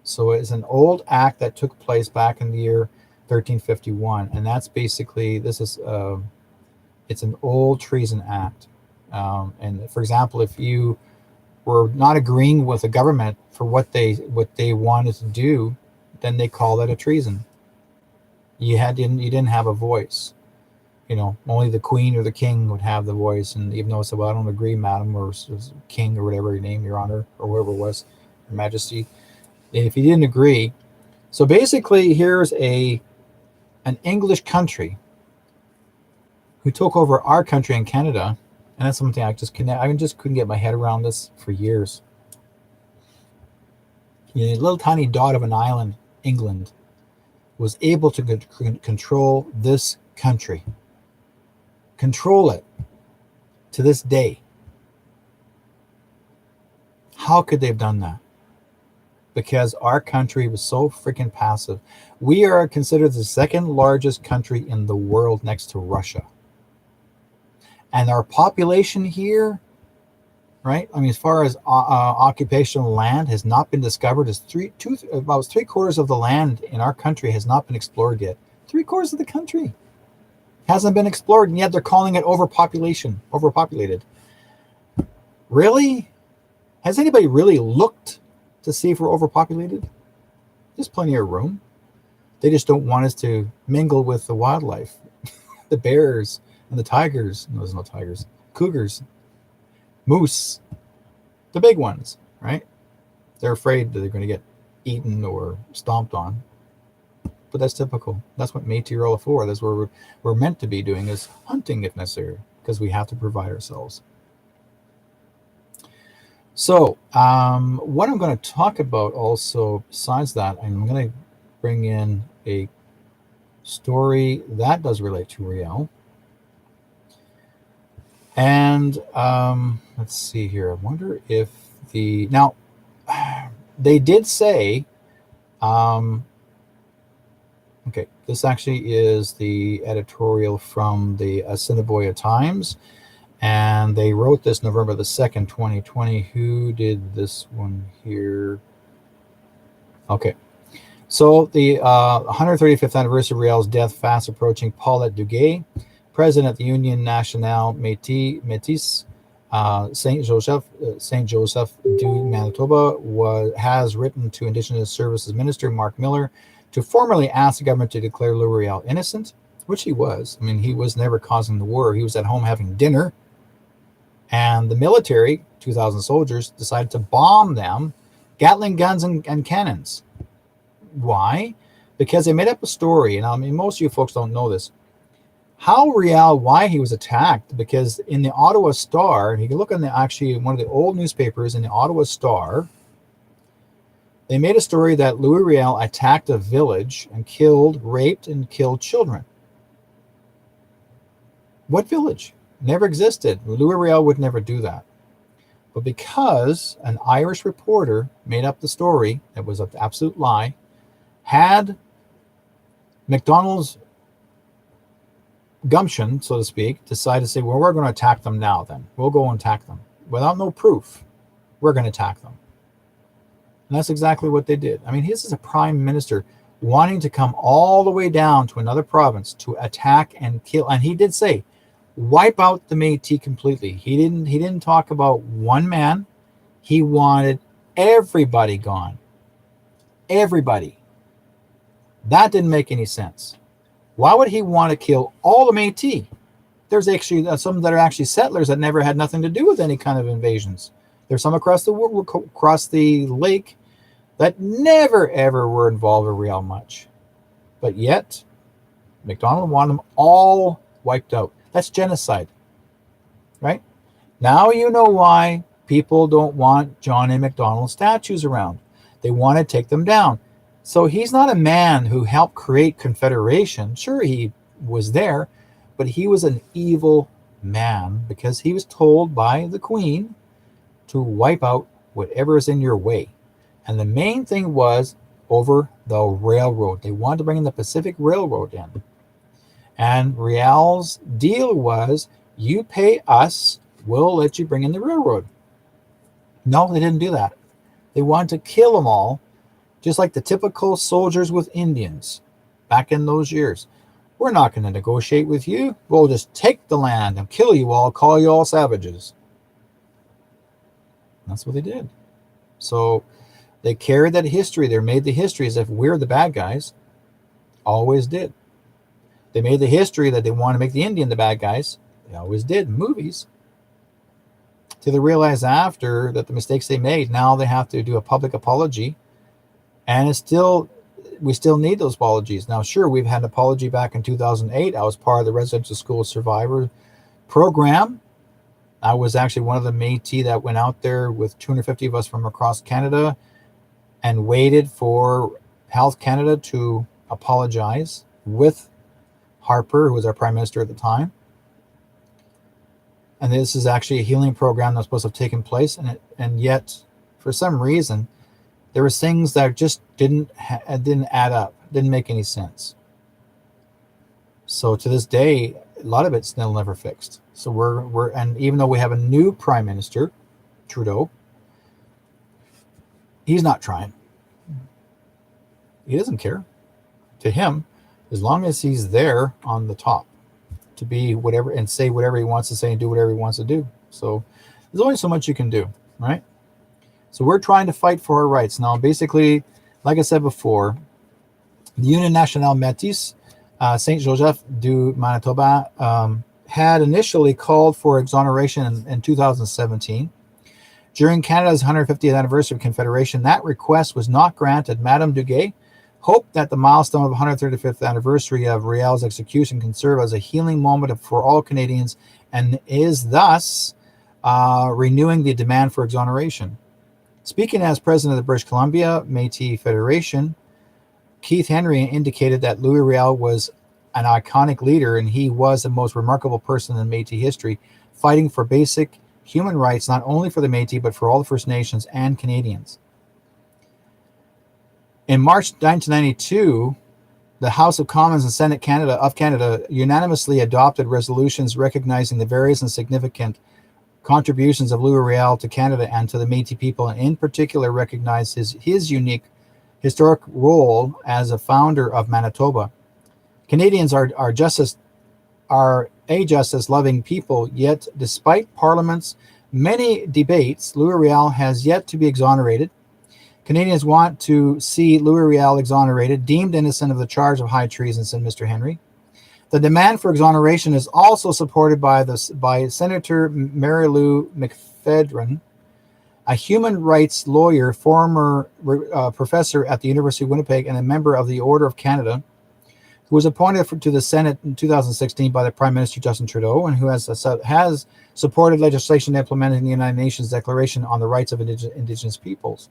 So it's an old act that took place back in the year 1351, and that's basically it's an old treason act. And for example, if you were not agreeing with the government for what they wanted to do, then they call that a treason. You didn't have a voice. Only the queen or the king would have the voice, and even though it said, "Well, I don't agree, madam," or king, or whatever your name, your honor, or whoever it was, your majesty. If you didn't agree, so basically, here's an English country who took over our country in Canada, and that's something I just couldn't get my head around this for years. A little tiny dot of an island, England, was able to control this country, control it to this day. How could they have done that? Because our country was so freaking passive. We are considered the second largest country in the world next to Russia. And our population here, right? I mean, as far as occupational land has not been discovered, is about 3/4 of the land in our country has not been explored yet. 3/4 of the country hasn't been explored, and yet they're calling it overpopulated. Really? Has anybody really looked to see if we're overpopulated? There's plenty of room. They just don't want us to mingle with the wildlife, the bears and the tigers. No, there's no tigers. Cougars, moose, the big ones, right? They're afraid that they're going to get eaten or stomped on. But that's typical. That's what Métis are all for. That's what we're meant to be doing, is hunting if necessary, because we have to provide ourselves. So what I'm going to talk about also, besides that, I'm going to bring in a story that does relate to Riel. And let's see here. I wonder if now they did say, okay, this actually is the editorial from the Assiniboia Times, and they wrote this November the 2nd, 2020. Who did this one here? Okay. So the 135th anniversary of Riel's death fast approaching. Paulette Duguay, president of the Union Nationale Metis, Saint Joseph du Manitoba, has written to Indigenous Services Minister Mark Miller to formally ask the government to declare Louis Riel innocent, which he was. I mean, he was never causing the war. He was at home having dinner, and the military, 2,000 soldiers, decided to bomb them, Gatling guns and cannons. Why? Because they made up a story, and I mean, most of you folks don't know this. Why he was attacked, because in the Ottawa Star, and you can look on one of the old newspapers in the Ottawa Star, they made a story that Louis Riel attacked a village and raped and killed children. What village? Never existed. Louis Riel would never do that. But because an Irish reporter made up the story, that was an absolute lie, had McDonald's gumption, so to speak, decided to say, well, we're going to attack them now then. We'll go and attack them. Without no proof, we're going to attack them. And that's exactly what they did. I mean, this is a prime minister wanting to come all the way down to another province to attack and kill. And he did say, wipe out the Métis completely. He didn't talk about one man. He wanted everybody gone. Everybody. That didn't make any sense. Why would he want to kill all the Métis? There's actually some that are actually settlers that never had nothing to do with any kind of invasions. There's some across the lake that never ever were involved with Riel much. But yet, MacDonald wanted them all wiped out. That's genocide, right? Now you know why people don't want John A. Macdonald statues around. They want to take them down. So he's not a man who helped create Confederation. Sure, he was there, but he was an evil man because he was told by the Queen to wipe out whatever is in your way. And the main thing was over the railroad. They wanted to bring in the Pacific Railroad in. And Riel's deal was, you pay us, we'll let you bring in the railroad. No, they didn't do that. They wanted to kill them all, just like the typical soldiers with Indians back in those years. We're not going to negotiate with you. We'll just take the land and kill you all, call you all savages. That's what they did. So they carried that history. They made the history as if we're the bad guys. Always did. They made the history that they want to make the Indian the bad guys. They always did in movies. Till they realized after that the mistakes they made, now they have to do a public apology. And we still need those apologies. Now, sure, we've had an apology back in 2008. I was part of the Residential School Survivor program. I was actually one of the Métis that went out there with 250 of us from across Canada and waited for Health Canada to apologize with Harper, who was our prime minister at the time. And this is actually a healing program that's supposed to have taken place. And yet, for some reason, there were things that just didn't add up, didn't make any sense. So to this day, a lot of it's still never fixed. So and even though we have a new prime minister, Trudeau, he's not trying. He doesn't care. To him, as long as he's there on the top to be whatever and say whatever he wants to say and do whatever he wants to do. So there's only so much you can do, right? So we're trying to fight for our rights. Now, basically, like I said before, the Union Nationale Metis, Saint Joseph du Manitoba, had initially called for exoneration in 2017. During Canada's 150th anniversary of Confederation, that request was not granted. Madame Duguay hoped that the milestone of the 135th anniversary of Riel's execution can serve as a healing moment for all Canadians and is thus renewing the demand for exoneration. Speaking as president of the British Columbia Métis Federation, Keith Henry indicated that Louis Riel was an iconic leader and he was the most remarkable person in Métis history, fighting for basic human rights, not only for the Métis, but for all the First Nations and Canadians. In March 1992, the House of Commons and Senate of Canada unanimously adopted resolutions recognizing the various and significant contributions of Louis Riel to Canada and to the Métis people, and in particular recognized his historic role as a founder of Manitoba. Canadians are a justice-loving people, yet despite Parliament's many debates, Louis Riel has yet to be exonerated. Canadians want to see Louis Riel exonerated, deemed innocent of the charge of high treason, said Mr. Henry. The demand for exoneration is also supported by Senator Mary Lou McPhedran, a human rights lawyer, former professor at the University of Winnipeg, and a member of the Order of Canada, who was appointed to the Senate in 2016 by the Prime Minister Justin Trudeau, and who has supported legislation implementing the United Nations Declaration on the Rights of Indigenous Peoples.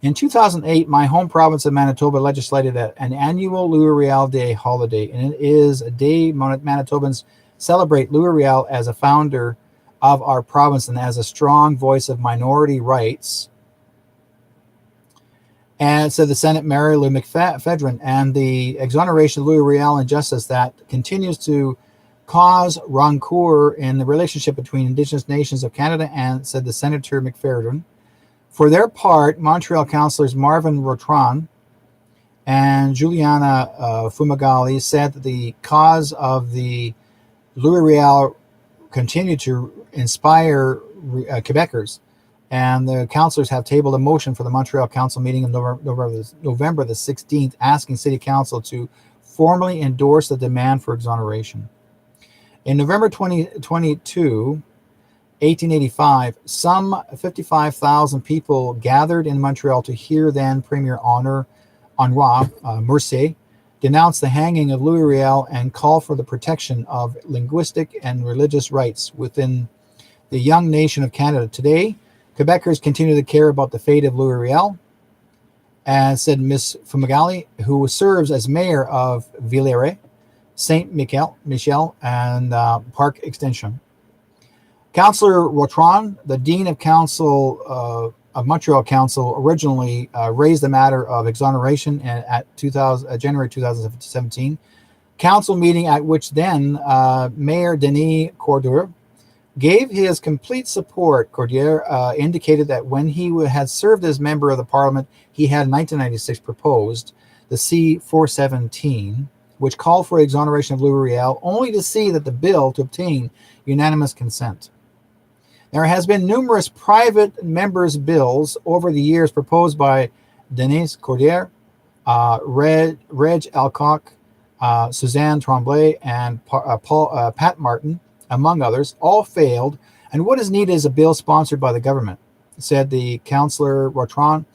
In 2008, my home province of Manitoba legislated an annual Louis Riel Day holiday, and it is a day Manitobans celebrate Louis Riel as a founder of our province and as a strong voice of minority rights. And so the Senate Mary Lou McPhedran, and the exoneration of Louis Riel injustice that continues to cause rancor in the relationship between Indigenous nations of Canada, and said the Senator McPhedran. For their part, Montreal councillors Marvin Rotron and Juliana Fumagalli said that the cause of the Louis Riel continued to inspire Quebecers, and the councillors have tabled a motion for the Montreal Council meeting on November the 16th, asking City Council to formally endorse the demand for exoneration. In November 2022, 1885, some 55,000 people gathered in Montreal to hear then Premier Henri Mercier denounce the hanging of Louis Riel and call for the protection of linguistic and religious rights within the young nation of Canada. Today, Quebecers continue to care about the fate of Louis Riel, as said Ms. Fumagalli, who serves as mayor of Villers, Saint Michel, and Park Extension. Councillor Rotron, the Dean of Council of Montreal Council, originally raised the matter of exoneration at January 2017 council meeting, at which then Mayor Denis Cordier gave his complete support. Cordier indicated that when he had served as member of the Parliament, he had in 1996 proposed the C-417, which called for exoneration of Louis Riel, only to see that the bill to obtain unanimous consent. There has been numerous private members' bills over the years proposed by Denis Cordier, Reg Alcock, Suzanne Tremblay, and Pat Martin, among others. All failed, and what is needed is a bill sponsored by the government, said the Councillor Rotron,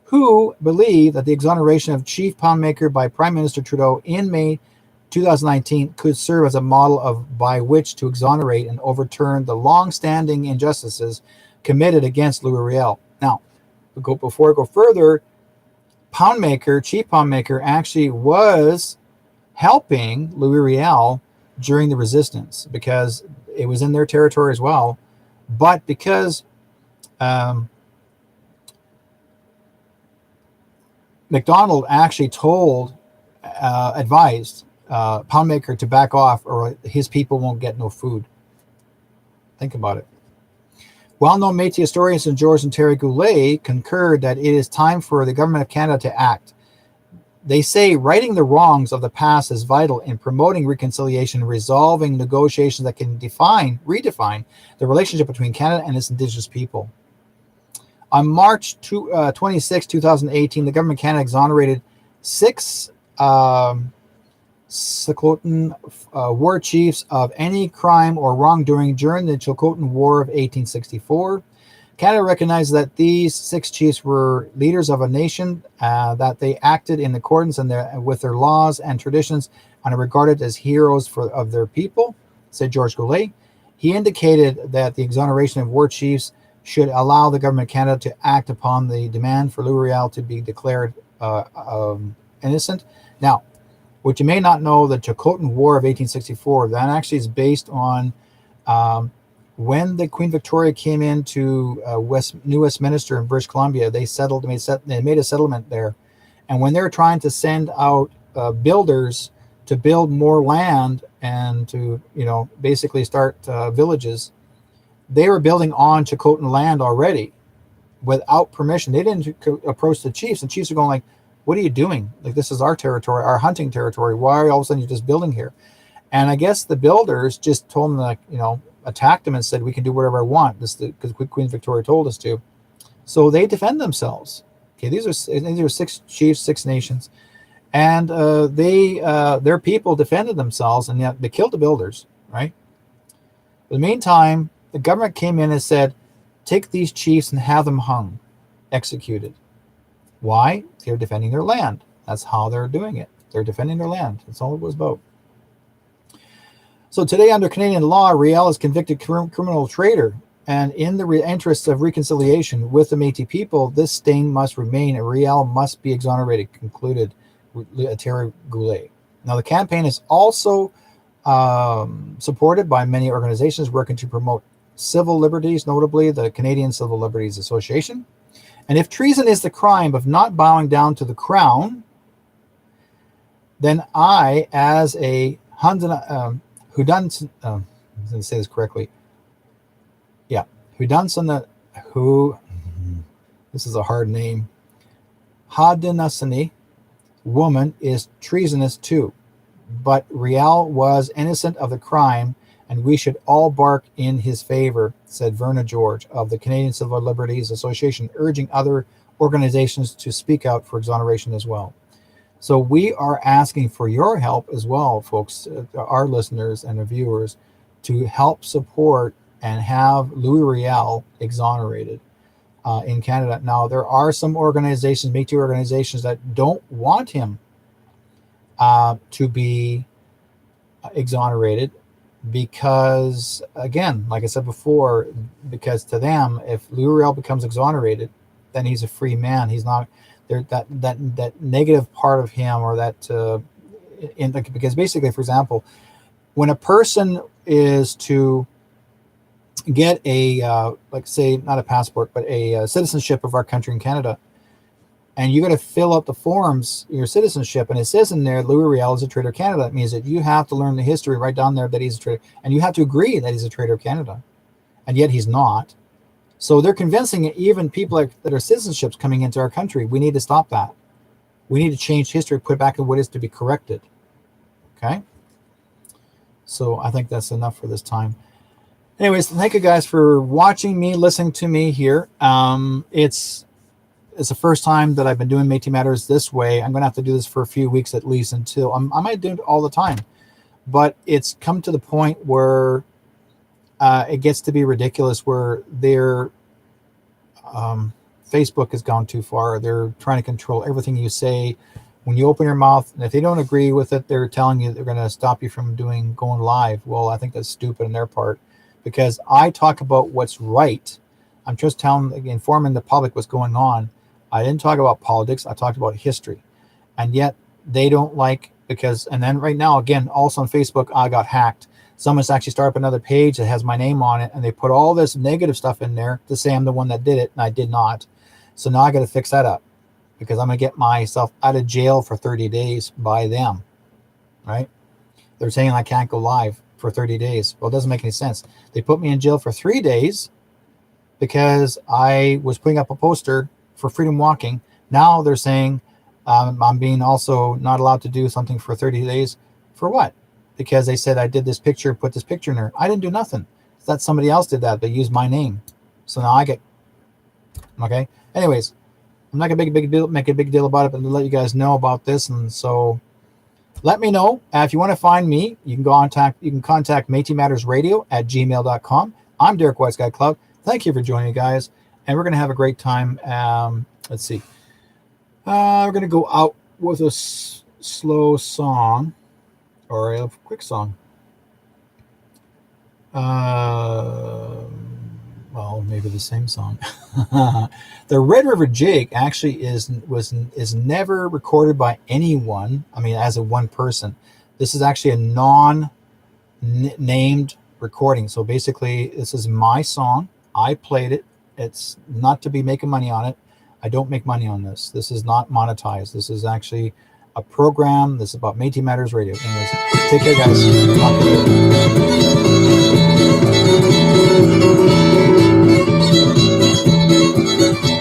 who believed that the exoneration of chief poundmaker by Prime Minister Trudeau in May 2019 could serve as a model by which to exonerate and overturn the long-standing injustices committed against Louis Riel. Now, before I go further, chief poundmaker actually was helping Louis Riel during the resistance, because it was in their territory as well. But because MacDonald actually advised Poundmaker to back off, or his people won't get no food. Think about it. Well-known Métis historians St. George and Terry Goulet concurred that it is time for the Government of Canada to act. They say righting the wrongs of the past is vital in promoting reconciliation, resolving negotiations that can redefine the relationship between Canada and its Indigenous people. On March 26, 2018, the Government of Canada exonerated 6 Chilcotin war chiefs of any crime or wrongdoing during the Chilcotin War of 1864. Canada recognized that these 6 chiefs were leaders of a nation, that they acted in accordance with their laws and traditions, and are regarded as heroes of their people, said George Goulet. He indicated that the exoneration of war chiefs should allow the Government of Canada to act upon the demand for Louis Riel to be declared innocent. Now, what you may not know, the Chilcotin War of 1864, that actually is based on when the Queen Victoria came into New Westminster in British Columbia. They made a settlement there, and when they were trying to send out builders to build more land and to basically start villages, they were building on Chilcotin land already, without permission. They didn't approach the chiefs. The chiefs are going like, what are you doing? Like, this is our territory, our hunting territory. Why all of a sudden you're just building here? And I guess the builders just told them, like, attacked them and said, we can do whatever I want. This because Queen Victoria told us to. So they defend themselves. Okay, these are 6 chiefs, 6 nations, and their people defended themselves, and yet they killed the builders. Right. In the meantime, the government came in and said, take these chiefs and have them hung, executed. Why? They're defending their land. That's how they're doing it. They're defending their land. That's all it was about. So today, under Canadian law, Riel is convicted criminal traitor, and in the interests of reconciliation with the Métis people, this stain must remain, and Riel must be exonerated, concluded Terry Goulet. Now, the campaign is also supported by many organizations working to promote civil liberties, notably the Canadian Civil Liberties Association. And if treason is the crime of not bowing down to the crown, then I, as a this is a hard name, Haudenosaunee woman is treasonous too. But Riel was innocent of the crime, and we should all bark in his favor, said Verna George of the Canadian Civil Liberties Association, urging other organizations to speak out for exoneration as well. So we are asking for your help as well, folks, our listeners and our viewers, to help support and have Louis Riel exonerated in Canada. Now, there are some organizations, Métis organizations, that don't want him to be exonerated because, again, like I said before, because to them, if Louis Riel becomes exonerated, then he's a free man. He's not there. That negative part of him, or that because basically, for example, when a person is to get a like, say, not a passport, but a citizenship of our country in Canada, and you got to fill out the forms, your citizenship, and it says in there, Louis Riel is a traitor of Canada. That means that you have to learn the history right down there that he's a traitor, and you have to agree that he's a traitor of Canada, and yet he's not. So they're convincing even people that are citizenships coming into our country. We need to stop that. We need to change history, put it back in what is to be corrected. Okay? So I think that's enough for this time. Anyways, thank you guys for watching me, listening to me here. It's the first time that I've been doing Métis Matters this way. I'm going to have to do this for a few weeks at least until I might do it all the time. But it's come to the point where it gets to be ridiculous, where their Facebook has gone too far. They're trying to control everything you say. When you open your mouth, and if they don't agree with it, they're telling you they're going to stop you from going live. Well, I think that's stupid on their part, because I talk about what's right. I'm just informing the public what's going on. I didn't talk about politics. I talked about history. And yet they don't like, and then right now, again, also on Facebook, I got hacked. Someone's actually started up another page that has my name on it, and they put all this negative stuff in there to say I'm the one that did it, and I did not. So now I got to fix that up, because I'm going to get myself out of jail for 30 days by them, right? They're saying I can't go live for 30 days. Well, it doesn't make any sense. They put me in jail for 3 days because I was putting up a poster for freedom walking. Now they're saying I'm being also not allowed to do something for 30 days. For what? Because they said I did this picture, put this picture in there. I didn't do nothing. That somebody else did that. They used my name. So now I get, okay. Anyways, I'm not gonna make a big deal about it, but to let you guys know about this. And so let me know. If you want to find me, you can contact MétisMattersRadio@gmail.com. I'm Derrick Whiteskycloud. Thank you for joining, guys. And we're gonna have a great time. Let's see. We're gonna go out with a slow song. Or a quick song. Well, maybe the same song. The Red River Jig actually is never recorded by anyone. I mean, as a one person. This is actually a non-named recording. So basically, this is my song. I played it. It's not to be making money on it. I don't make money on this. This is not monetized. This is actually a program. This is about Métis Matters Radio. Anyways, take care, guys. Talk to you later.